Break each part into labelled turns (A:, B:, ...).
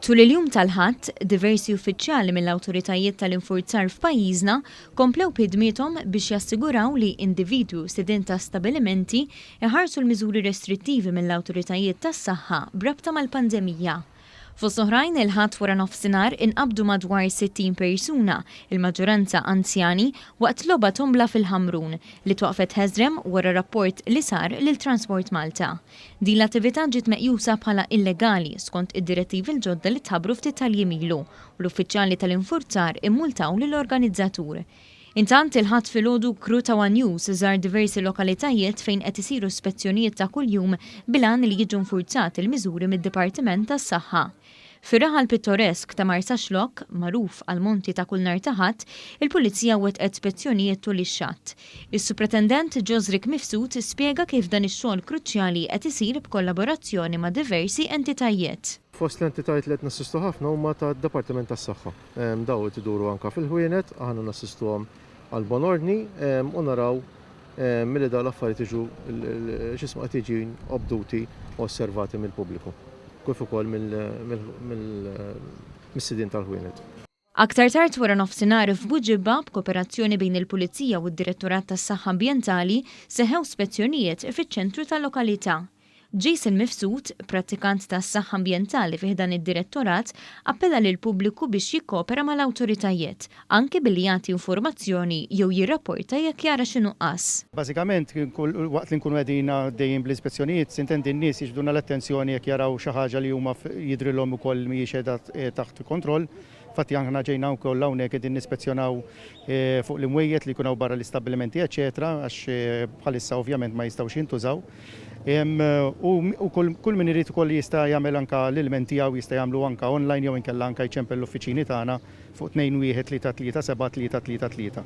A: Tul il-jum tal-Ħadd, diversi uffiċjali mill-awtoritajiet tal-infurzar f'pajjiżna komplew b'ħidmithom biex jassiguraw li individwu sidin ta' stabbilimenti iħarsu l-miżuri restrittivi mill-awtoritajiet tas-saħħa brabta mal-pandemija. Fost l-oħrajn il-Ħadd wara nofsinhar inqabdu madwar 60 persuna, il-maġġoranza anzjani, waqt logħba Tombla fil-Ħamrun li twaqfet ħeżrem wara rapport li sar lil Transport Malta. Din l-attività ġiet meqjusa bħala illegali skont id-direttivi l-ġodda li tħabbru ftit tal-jiem ilu u l-uffiċjali tal-infurzar immultaw lill-organizzatur. Intant il-Ħadd filgħodu kru ta' One News żar diversi lokalitajiet fejn qed isiru spezzjonijiet ta' kuljum bilan li jiġu nfurzat il-miżuri mid-Dipartiment tas-saħħa. Fir-raħal pittoresk ta' Marsaxlok, magħruf għal monti ta' kull nhar ta' Ħadd, il-Pulizija wettqet spezzjonijiet tul ix-xatt. Is-Supretendent Ġosrik Mifsud spjega kif dan ix-xogħol kruċjali qed isir b'kollaborazzjoni ma' diversi entitajiet.
B: Fost l-entitajiet li qed nassistu ħafna huma tad-Dipartiment tas-Saħħa. Daw qed iduru anke fil-ħwienet, aħna nassistuhom għal bon ordni u naraw milli dawn l-affarijiet jiġu qed jiġi obduti u osservati mill-pubbliku. Kif ukoll mis-sidien tal-ħwienet.
A: Aktar tard wara nofsinhar f'Buġibba b'kooperazzjoni bejn il-Pulizija u d-Direttorat tas-Saħħa Ambjentali seħħew spezzjonijiet fiċ-ċentru tal-lokalità. Jason Mifsud, prattikant tas-saħħa ambjentali fih dan id-direttorat, appella lil pubbliku biex jikkopera mal-awtoritajiet, anke billi jagħti informazzjoni jew jirrapporta jekk jara xi nuqqas.
C: Bażikament waqt li nkunu qegħdin dejjem bl-ispezzjonijiet, sintendi n-nies jiġbduna l-attenzjoni jekk jaraw xi ħaġa li huma jidrilhom ukoll mhijiex qiegħda taħt kontroll. Fatti aħna ġejna wkoll hawnhekk qegħdin nispezzjonaw fuq l-imwejjed li jkunu barra l-istabbilimenti eċetera, għax bħalissa ovvjament ma jistgħux jintużaw. U kull min irid ukoll jista' jagħmel anke l-ilment tiegħu jista' jagħmlu anke online jew inkella anke jċempel l-uffiċini tagħna fuq 21-337-333.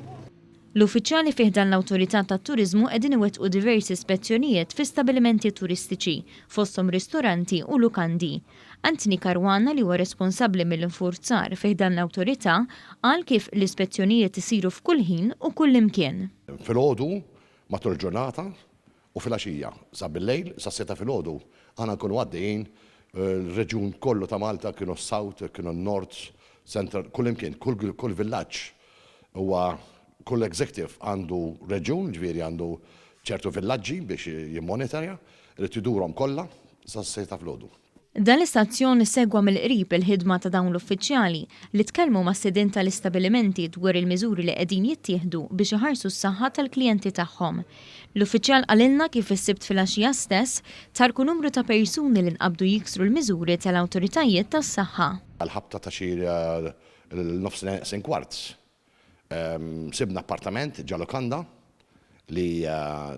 A: L-uffiċjali fih dan l-Awtorità tat-Turiżmu qegħdin iwettqu diversi spezzjonijiet fi stabbilimenti turistiċi, fosthom ristoranti u lukandi. Antni Karwana li huwa responsabbli mill-infurzar fih dan l-awtorità qal kif l-ispezzjonijiet isiru f'kull ħin u kull imkien.
D: Filgħodu matul il-ġurnata u fil-għaxija sa bil-lejl sa seta filgħodu aħna nkunu għaddejjin il-reġjun kollu ta' Malta kienu s-South, kienu n-Nord, Central, kull imkien, kull villaġġ huwa kull executive għandu reġjun, ġifieri għandu ċertu villaġġi biex jimmonitorja, irid idurhom kollha sa seta filgħodu.
A: Dan l-istazzjon segwa mill-qrib il-ħidma ta' dawn l-uffiċjali li tkellmu ma' sidien tal-istabbilimenti dwar il-miżuri li qegħdin jittieħdu biex iħarsu s-saħħa tal-klijenti tagħhom. L-uffiċjal qalilna kif is-sibt fil-għaxija stess tarku numru ta' persuni li nqabdu jiksru l-miżuri tal-awtoritajiet tas-saħħa.
D: Għal-ħabta ta' xi l-nofs kwarts. Sibna appartament ġa Lokanda li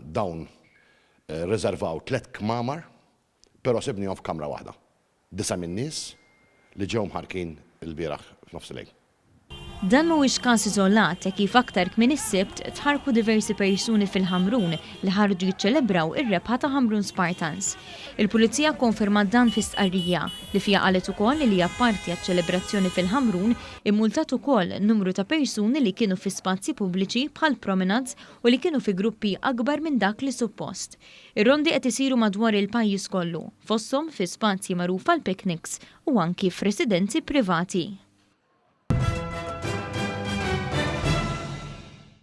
D: dawn riservaw 3 kmamar, però sibnihom f'kamra waħda. 9 min-nies li ġew mħarkin il-bieraħ f'nofs il-lejl.
A: Dan mhuwiex każ iżolat kif aktar kmien is-sibt tħarku diversi persuni fil-Ħamrun li ħarġu jiċċelebraw ir-rebħa ta' Ħamrun Spartans. Il-Pulizija kkonfermat dan fi stqarrija li fiha qalet ukoll li apparti għaċ-ċelebrazzjoni fil-Ħamrun immultat ukoll numru ta' persuni li kienu fi spazji pubbliċi bħal promenades u li kienu fi gruppi akbar minn dak li suppost. Ir-rondi qed isiru madwar il-pajjiż kollu, fosthom fi spazji magħrufa għall picnics u anki f'residenzi privati.